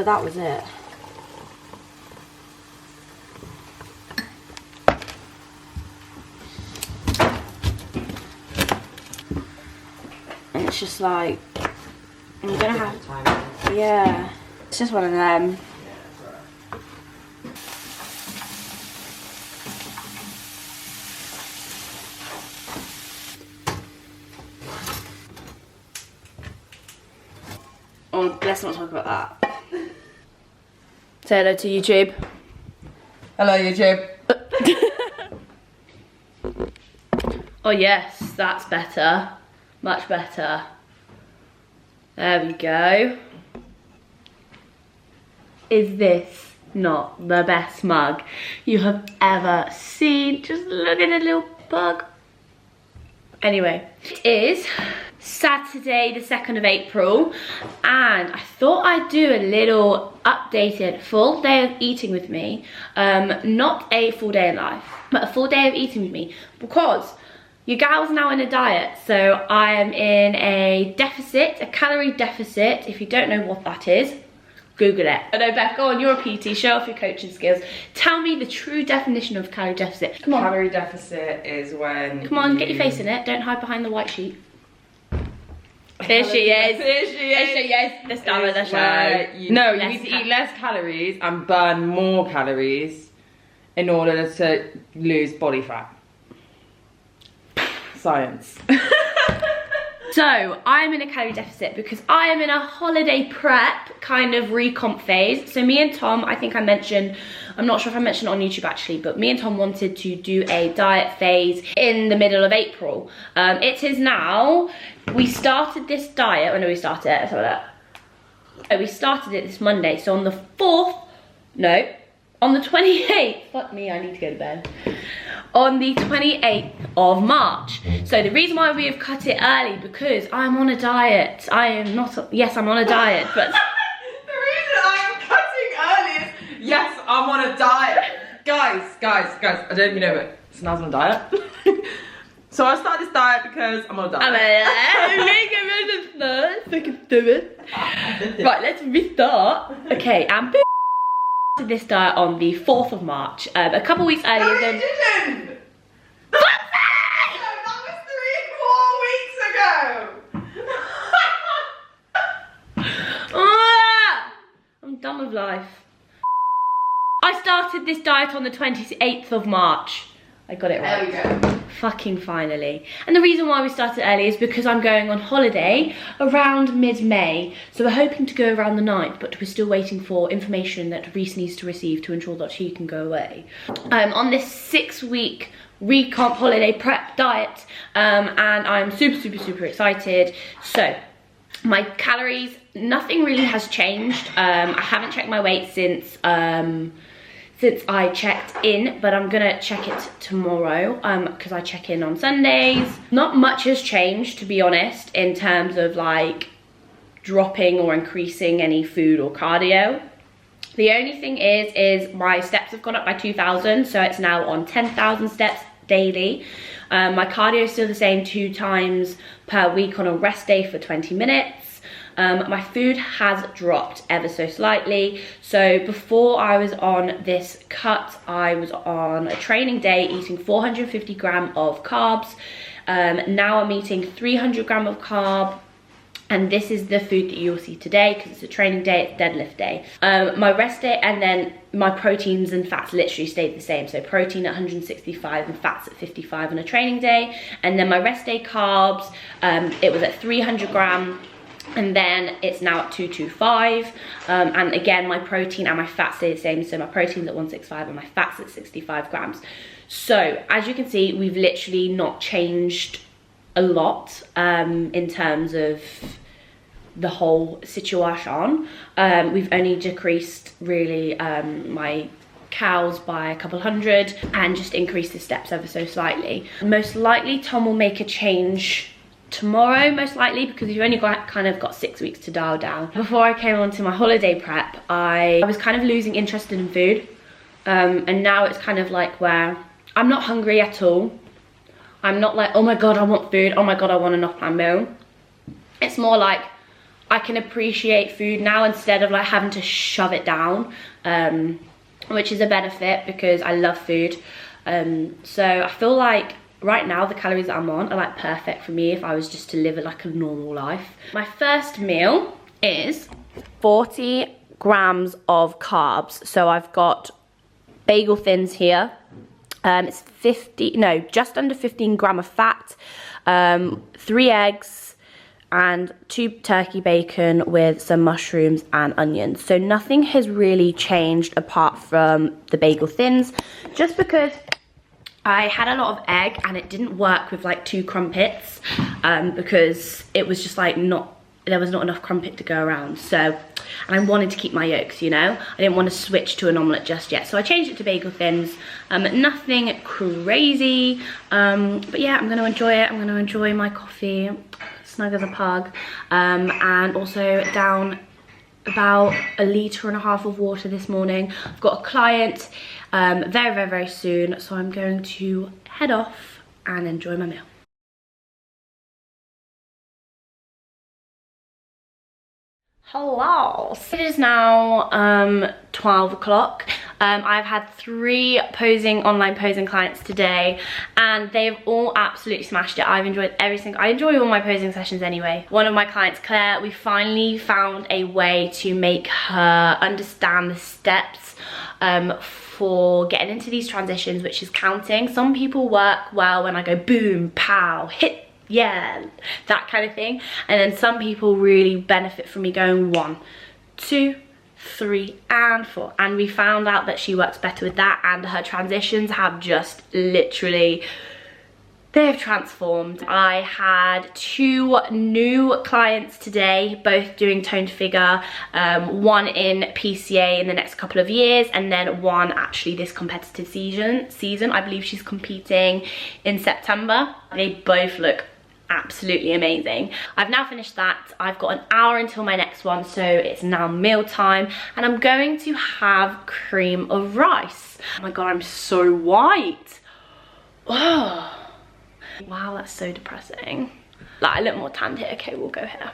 but that was it. And it's just like, I'm gonna have, yeah, it's just one of them. Oh, let's not talk about that. Say hello to YouTube. Hello, YouTube. Oh yes, that's better. Much better. There we go. Is this not the best mug you have ever seen? Just look at the little bug. Anyway, it is Saturday the 2nd of April and I thought I'd do a little updated full day of eating with me. Not a full day in life, but a full day of eating with me, because your gal's now in a diet. So I am in a deficit, a calorie deficit. If you don't know what that is, Google it. I know, Beth, go on, you're a PT, show off your coaching skills. Tell me the true definition of calorie deficit. Come on. Calorie deficit is when Come on, get your face in it. Don't hide behind the white sheet. Here she is. Here she is. Here she is. The star of the show. No, you need to eat less calories and burn more calories in order to lose body fat. Science. So, I'm in a calorie deficit because I am in a holiday prep kind of recomp phase. So me and Tom, I think I mentioned, I'm not sure if I mentioned it on YouTube actually, but me and Tom wanted to do a diet phase in the middle of April. It is now, we started this diet, when did we start it? Let's have a look. Oh, we started it this Monday. So on the 4th, no, on the 28th, fuck me, I need to go to bed. On the 28th of March. So the reason why we have cut it early, because I'm on a diet. I am not, yes, I'm on a diet, but the reason I am cutting early is, yes, I'm on a diet. Guys, I don't even know, but Snaz on a diet. So I started this diet because I'm on a diet. Right, let's restart. Okay, and this diet on the 4th of March, a couple weeks earlier than. You didn't! No, that was 3-4 weeks ago! I'm done with life. I started this diet on the 28th of March. I got it right. There we go. Fucking finally. And the reason why we started early is because I'm going on holiday around mid-May. So we're hoping to go around the 9th, but we're still waiting for information that Reece needs to receive to ensure that she can go away. On this 6-week recomp holiday prep diet, and I'm super excited. So my calories, nothing really has changed. I haven't checked my weight since I checked in, but I'm gonna check it tomorrow because I check in on Sundays. Not much has changed, to be honest, in terms of like dropping or increasing any food or cardio. The only thing is my steps have gone up by 2,000, so it's now on 10,000 steps daily. My cardio is still the same, 2 times per week on a rest day for 20 minutes. My food has dropped ever so slightly. So before I was on this cut, I was on a training day eating 450 gram of carbs. Now I'm eating 300 gram of carb. And this is the food that you'll see today because it's a training day, it's deadlift day. My rest day, and then my proteins and fats literally stayed the same. So protein at 165 and fats at 55 on a training day. And then my rest day carbs, it was at 300 gram. And then it's now at 225, and again my protein and my fat stay the same. So my protein's at 165 and my fat's at 65 grams. So as you can see, we've literally not changed a lot in terms of the whole situation. We've only decreased really my Kcals by a couple hundred and just increased the steps ever so slightly. Most likely Tom will make a change tomorrow, most likely, because we've only kind of got 6 weeks to dial down. Before I came on to my holiday prep, I was kind of losing interest in food, and now it's kind of like where I'm not hungry at all. I'm not like, oh my god, I want food, oh my god, I want an off-plan meal. It's more like, I can appreciate food now instead of like having to shove it down, which is a benefit because I love food. So I feel like right now the calories that I'm on are like perfect for me if I was just to live like a normal life. My first meal is 40 grams of carbs. So I've got bagel thins here. It's just under 15 gram of fat, 3 eggs, and 2 turkey bacon with some mushrooms and onions. So nothing has really changed apart from the bagel thins, just because I had a lot of egg and it didn't work with like 2 crumpets, because it was just like there was not enough crumpet to go around. So, and I wanted to keep my yolks, you know. I didn't want to switch to an omelette just yet. So I changed it to bagel thins. Nothing crazy. But yeah, I'm going to enjoy it. I'm going to enjoy my coffee, snug as a pug. And also down about 1.5 litres of water this morning. I've got a client very soon. So I'm going to head off and enjoy my meal. Hello. It is now 12 o'clock. I've had 3 online posing clients today and they've all absolutely smashed it. I've enjoyed I enjoy all my posing sessions anyway. One of my clients, Claire, we finally found a way to make her understand the steps for getting into these transitions, which is counting. Some people work well when I go boom, pow, hit, yeah, that kind of thing. And then some people really benefit from me going 1, 2, 3 and 4. And we found out that she works better with that, and her transitions have just literally, they've transformed. I had 2 new clients today, both doing toned figure, one in PCA in the next couple of years, and then one actually this competitive season. I believe she's competing in September. They both look absolutely amazing. I've now finished that. I've got an hour until my next one, so it's now meal time, and I'm going to have cream of rice. Oh my god, I'm so white. Oh. Wow, that's so depressing. Like, I look more tanned here. Okay, we'll go here.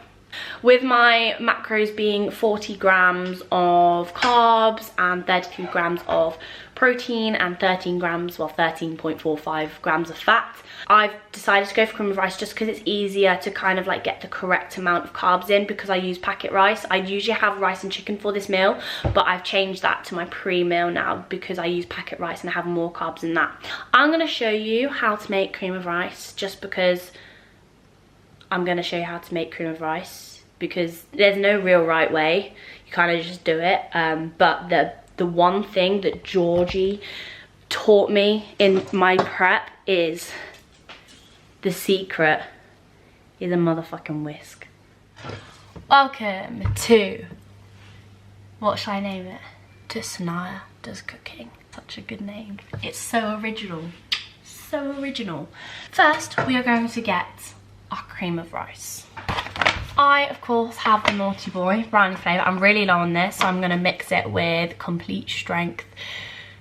With my macros being 40 grams of carbs and 32 grams of protein and 13 grams, well 13.45 grams of fat, I've decided to go for cream of rice just because it's easier to kind of like get the correct amount of carbs in, because I use packet rice. I usually have rice and chicken for this meal, but I've changed that to my pre-meal now because I use packet rice and I have more carbs in that. I'm going to show you how to make cream of rice just because I'm going to show you how to make cream of rice, because there's no real right way. You kind of just do it. But the one thing that Georgie taught me in my prep is the secret is a motherfucking whisk. Welcome to, what shall I name it? To Sanaya Does Cooking. Such a good name. It's so original. So original. First, we are going to get our cream of rice. I, of course, have the Naughty Boy brownie flavour. I'm really low on this, so I'm going to mix it with complete strength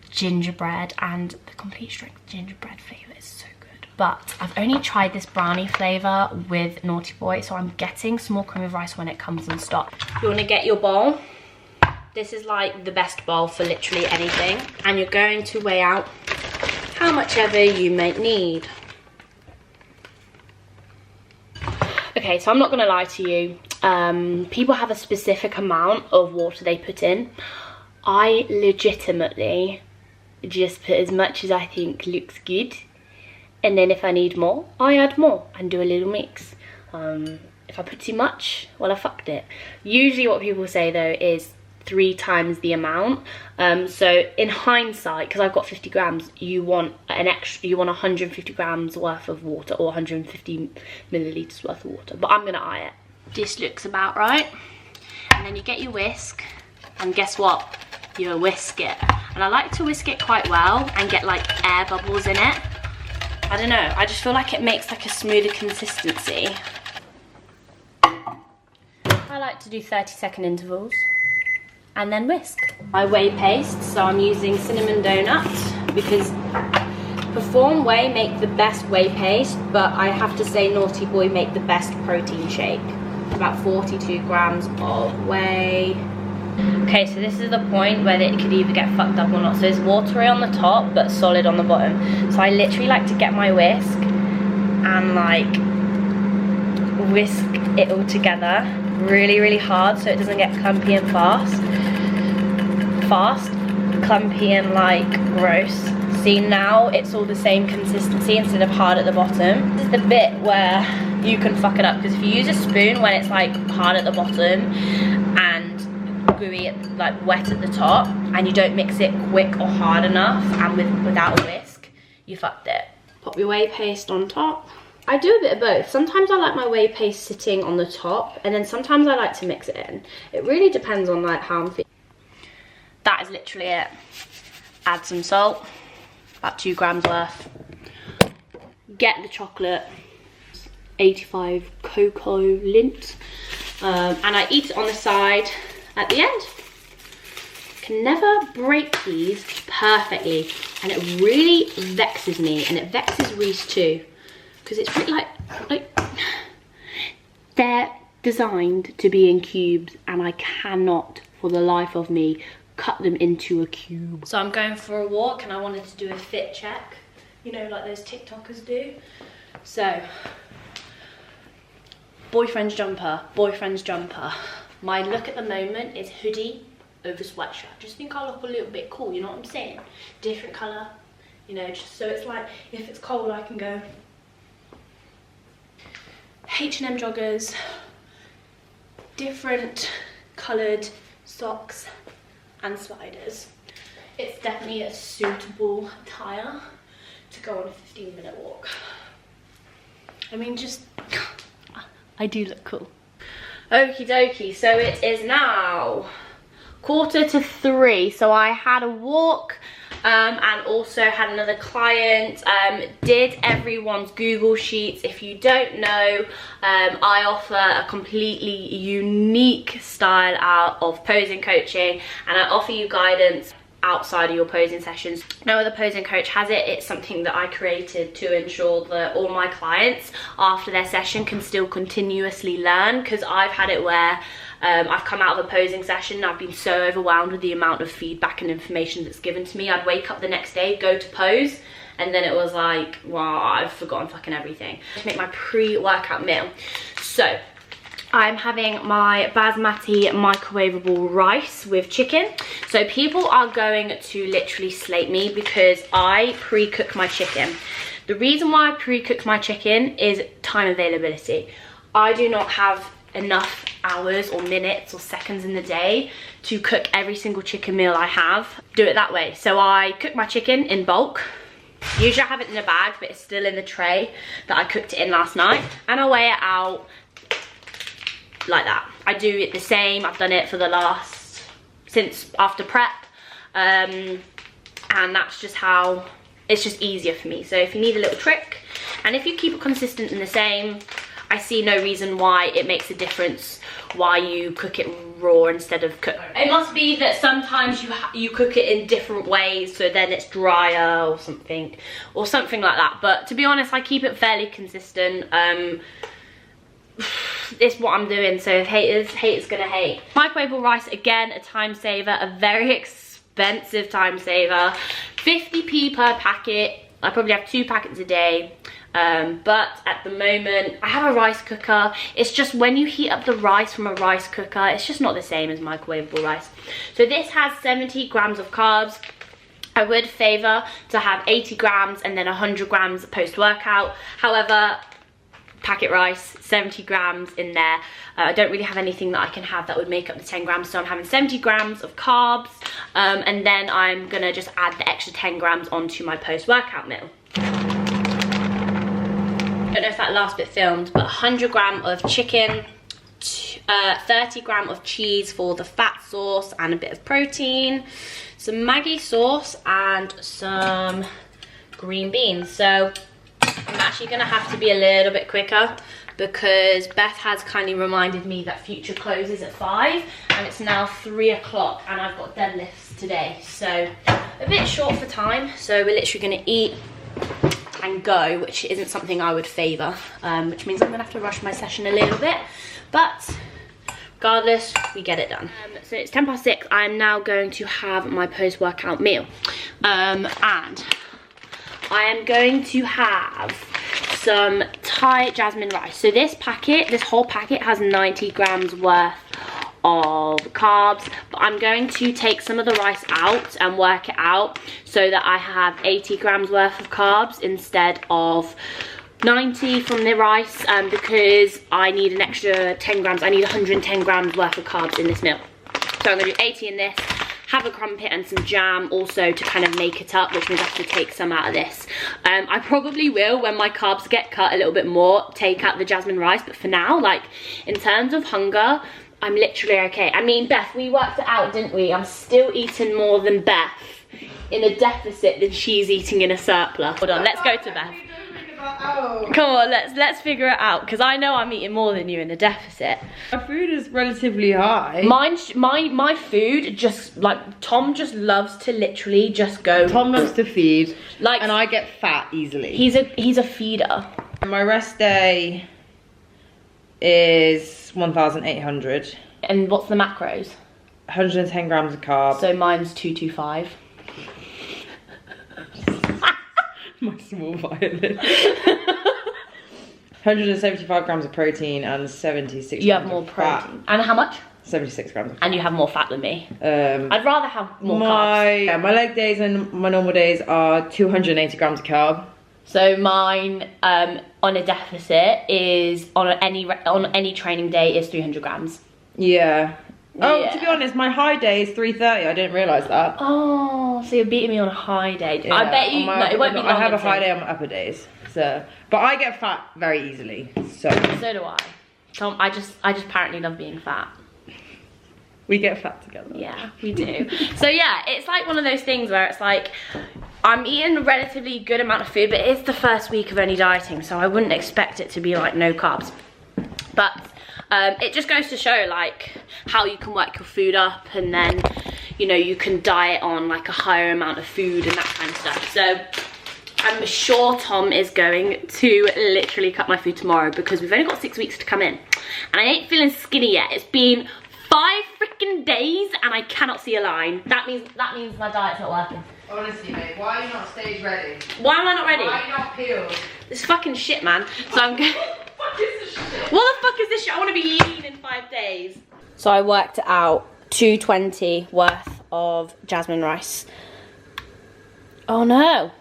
gingerbread, and the complete strength gingerbread flavour is so good. But I've only tried this brownie flavour with Naughty Boy, so I'm getting some more cream of rice when it comes in stock. You want to get your bowl. This is like the best bowl for literally anything. And you're going to weigh out how much ever you may need. Okay, so I'm not gonna lie to you. People have a specific amount of water they put in. I legitimately just put as much as I think looks good. And then if I need more, I add more and do a little mix. If I put too much, well, I fucked it. Usually what people say though is 3 times the amount. So in hindsight, because I've got 50 grams, you want 150 grams worth of water, or 150 milliliters worth of water, but I'm gonna eye it. This looks about right. And then you get your whisk, and guess what? You whisk it. And I like to whisk it quite well and get like air bubbles in it. I don't know, I just feel like it makes like a smoother consistency. I like to do 30-second intervals. And then whisk. My whey paste, so I'm using cinnamon donut because Perform Whey make the best whey paste, but I have to say Naughty Boy make the best protein shake. about 42 grams of whey. Okay, so this is the point where it could either get fucked up or not. So it's watery on the top but solid on the bottom. So I literally like to get my whisk and like whisk it all together really, really hard so it doesn't get clumpy and clumpy and like gross. See, now it's all the same consistency instead of hard at the bottom. This is the bit where you can fuck it up, because if you use a spoon when it's like hard at the bottom and gooey, like wet at the top, and you don't mix it quick or hard enough and without a whisk, you fucked it. Pop your whey paste on top. I do a bit of both. Sometimes I like my whey paste sitting on the top, and then sometimes I like to mix it in. It really depends on like how I'm feeling. That is literally it. Add some salt, about 2 grams worth. Get the chocolate, 85 cocoa lint, and I eat it on the side at the end. Can never break these perfectly, and it really vexes me, and it vexes Reece too, because it's really like they're designed to be in cubes, and I cannot for the life of me cut them into a cube. So I'm going for a walk and I wanted to do a fit check, you know, like those TikTokers do. So boyfriend's jumper. My look at the moment is hoodie over sweatshirt. Just think I look a little bit cool, you know what I'm saying? Different colour, you know, just so it's like if it's cold I can go. H&M joggers, different coloured socks and sliders. It's definitely a suitable attire to go on a 15-minute walk. I mean, just, I do look cool. Okie dokie, so it is now 2:45, so I had a walk and also had another client. Did everyone's Google Sheets. If you don't know, I offer a completely unique style out of posing coaching, and I offer you guidance outside of your posing sessions. No other posing coach has it. It's something that I created to ensure that all my clients after their session can still continuously learn, because I've had it where I've come out of a posing session and I've been so overwhelmed with the amount of feedback and information that's given to me. I'd wake up the next day, go to pose, and then it was like, wow, I've forgotten fucking everything. To make my pre-workout meal. So I'm having my basmati microwavable rice with chicken. So people are going to literally slate me because I pre-cook my chicken. The reason why I pre-cook my chicken is time availability. I do not have enough hours or minutes or seconds in the day to cook every single chicken meal I have. Do it that way. So I cook my chicken in bulk. Usually I have it in a bag, but it's still in the tray that I cooked it in last night, and I weigh it out like that. I do it the same. I've done it for the last, since after prep, and that's just how, it's just easier for me. So if you need a little trick, and if you keep it consistent and the same, I see no reason why it makes a difference why you cook it raw instead of cook. It must be that sometimes you cook it in different ways, so then it's drier or something like that. But to be honest, I keep it fairly consistent. It's what I'm doing, so if haters gonna hate. Microwavable rice, again, a time saver, a very expensive time saver. 50p per packet. I probably have 2 packets a day. But at the moment, I have a rice cooker. It's just when you heat up the rice from a rice cooker, it's just not the same as microwavable rice. So this has 70 grams of carbs. I would favour to have 80 grams and then 100 grams post-workout. However, packet rice, 70 grams in there. I don't really have anything that I can have that would make up the 10 grams, so I'm having 70 grams of carbs, and then I'm gonna just add the extra 10 grams onto my post-workout meal. I don't know if that last bit filmed, but 100 gram of chicken, 30 gram of cheese for the fat sauce and a bit of protein, some Maggi sauce and some green beans. So I'm actually gonna have to be a little bit quicker because Beth has kindly reminded me that Future closes at 5 and it's now 3 o'clock and I've got deadlifts today. So a bit short for time, so we're literally gonna eat and go, which isn't something I would favour, which means I'm gonna have to rush my session a little bit, but regardless, we get it done. So it's 6:10. I'm now going to have my post-workout meal, and I am going to have some Thai jasmine rice. So this whole packet has 90 grams worth of carbs, but I'm going to take some of the rice out and work it out so that I have 80 grams worth of carbs instead of 90 from the rice, because I need an extra 10 grams. I need 110 grams worth of carbs in this meal. So I'm going to do 80 in this, have a crumpet and some jam also to kind of make it up, which means I have to take some out of this. I probably will, when my carbs get cut a little bit more, take out the jasmine rice, but for now, like, in terms of hunger, I'm literally okay. I mean, Beth, we worked it out, didn't we? I'm still eating more than Beth in a deficit than she's eating in a surplus. Hold on, let's go to Beth. Come on, let's figure it out, because I know I'm eating more than you in a deficit. My food is relatively high. My food, just like, Tom just loves to literally just go. Tom loves to feed, like, and I get fat easily. He's a feeder. My rest day is 1,800. And what's the macros? 110 grams of carbs. So mine's 225. My small violin. 175 grams of protein and 76 You grams have more of fat. protein. And how much? 76 grams of fat. And you have more fat than me. I'd rather have more carbs. Yeah, my leg days and my normal days are 280 grams of carb. So mine, on a deficit, is on any training day is 300 grams. Yeah. Oh, Yeah. to be honest, my high day is 330. I didn't realise that. Oh, so you're beating me on a high day. Yeah, I bet you. no, it won't be long I have a until- high day on my upper days. So, but I get fat very easily. So do I. Tom, I just apparently love being fat. we get fat together. Yeah, we do. So yeah, it's like one of those things where it's like, I'm eating a relatively good amount of food, but it's the first week of only dieting, so I wouldn't expect it to be like no carbs. But it just goes to show like how you can work your food up, and then, you know, you can diet on like a higher amount of food and that kind of stuff. So I'm sure Tom is going to literally cut my food tomorrow, because we've only got 6 weeks to come in, and I ain't feeling skinny yet. It's been 5 freaking days and I cannot see a line. That means my diet's not working. Honestly, mate, why are you not stage ready? Why am I not ready? Why are you not peeled? This fucking shit, man. So I'm going. What the fuck is this shit? What the fuck is this shit? I want to be lean in 5 days. So I worked it out. 220 worth of jasmine rice. Oh no,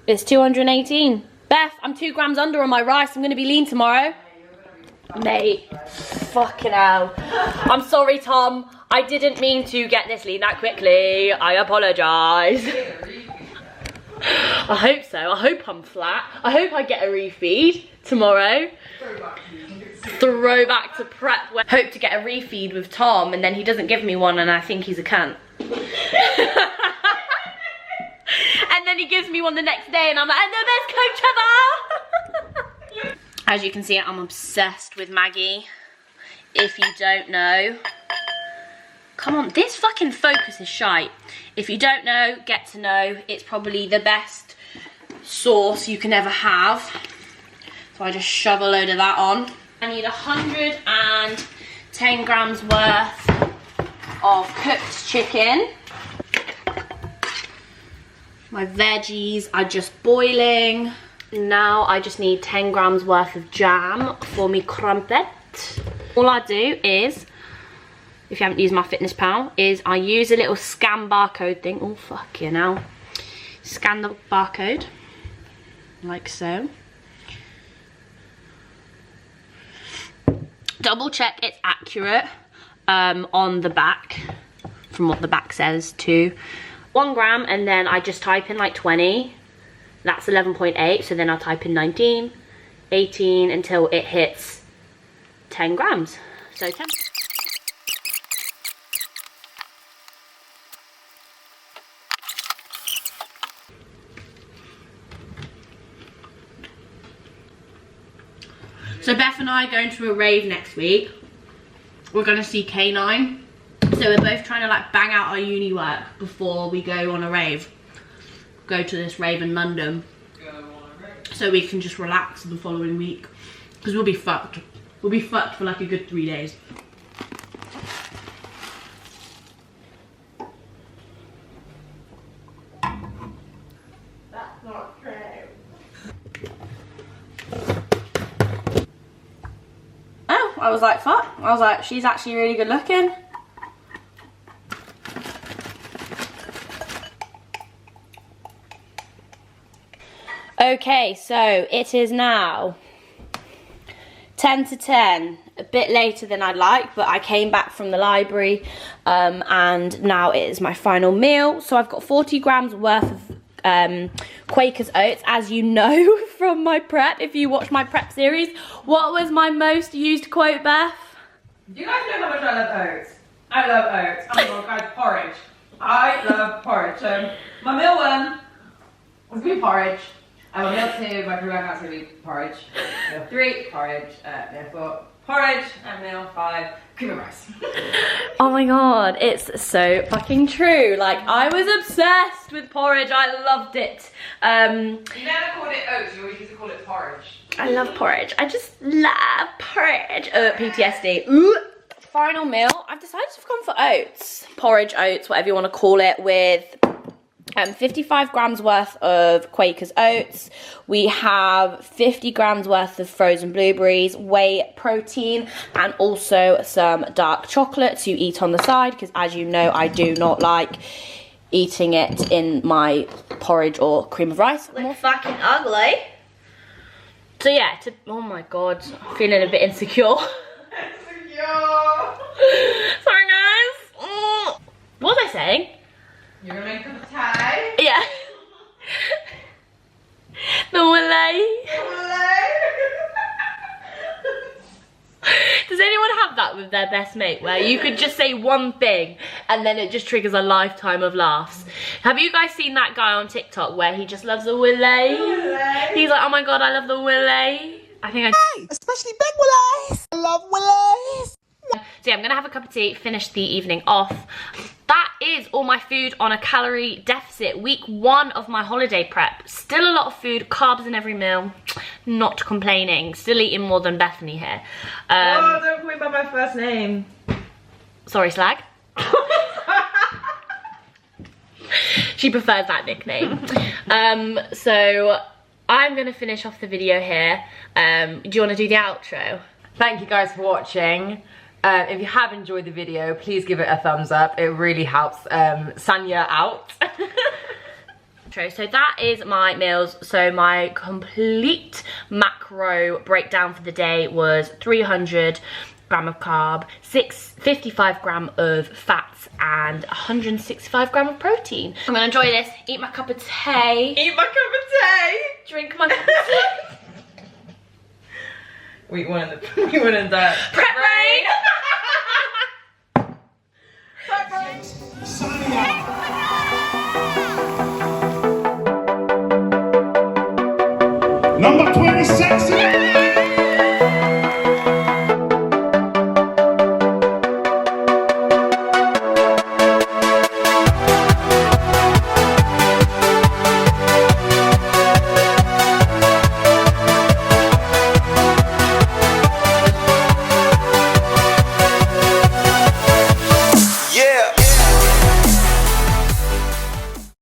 it's 218. Beth, I'm 2 grams under on my rice. I'm going to be lean tomorrow. Mate, fucking hell. I'm sorry, Tom. I didn't mean to get this lean that quickly. I apologise. I hope so. I hope I'm flat. I hope I get a refeed tomorrow. Throwback to prep. Hope to get a refeed with Tom, and then he doesn't give me one and I think he's a cunt. And then he gives me one the next day and I'm like, I'm the best coach ever. As you can see, I'm obsessed with Maggie. If you don't know, come on, this fucking focus is shite. If you don't know, get to know. It's probably the best sauce you can ever have. So I just shove a load of that on. I need 110 grams worth of cooked chicken. My veggies are just boiling. Now I just need 10 grams worth of jam for me crumpet. All I do is, if you haven't used my Fitness Pal, is I use a little scan barcode thing. Oh, fuck you now. Scan the barcode, like so. Double check it's accurate on the back, from what the back says, to 1 gram, and then I just type in like 20. That's 11.8, so then I'll type in 19, 18 until it hits 10 grams. So 10. So Beth and I are going to a rave next week. We're going to see K9. So we're both trying to like bang out our uni work before we go on a rave. Go to this rave in London. so we can just relax the following week, because we'll be fucked. We'll be fucked for like a good 3 days. That's not true. Oh, I was like, fuck. I was like, she's actually really good looking. Okay, so it is now 10 to 10, a bit later than I'd like, but I came back from the library and now it is my final meal. So I've got 40 grams worth of Quaker's oats, as you know from my prep, if you watch my prep series. What was my most used quote, Beth? Do you guys know how much I love oats? I love oats. Oh my god, guys, porridge. I love porridge. So my meal one was gonna be porridge. And my meal two, my pre-workout's gonna be porridge. Meal three, porridge. Meal four, porridge. And meal five, cream of rice. Oh my god, it's so fucking true. Like, I was obsessed with porridge. I loved it. You never called it oats, you always used to call it porridge. I love porridge. I just love porridge. PTSD. Ooh. Final meal. I've decided to come for oats. Porridge, oats, whatever you want to call it, with 55 grams worth of Quaker's oats. We have 50 grams worth of frozen blueberries, whey protein, and also some dark chocolate to eat on the side, because as you know, I do not like eating it in my porridge or cream of rice. Look fucking ugly. So yeah, oh my god, I'm feeling a bit insecure. Sorry guys. What was I saying? You're gonna make a cup of tea? Yeah. The Willet. Does anyone have that with their best mate, where you could just say one thing and then it just triggers a lifetime of laughs? Have you guys seen that guy on TikTok where he just loves the Willet? He's like, oh my god, I love the Willet. I think especially big Willies. I love Willies. so yeah, I'm gonna have a cup of tea, finish the evening off. That is all my food on a calorie deficit. Week 1 of my holiday prep. Still a lot of food, carbs in every meal. Not complaining. Still eating more than Bethany here. Oh, don't call me by my first name. Sorry, Slag. She prefers that nickname. So I'm gonna finish off the video here. Do you wanna do the outro? Thank you guys for watching. If you have enjoyed the video, please give it a thumbs up. It really helps Sanya out. So that is my meals. So my complete macro breakdown for the day was 300 gram of carb, 55 gram of fats, and 165 gram of protein. I'm gonna enjoy this, eat my cup of tea. Eat my cup of tea. Drink my cup of tea. We went in the Prep race.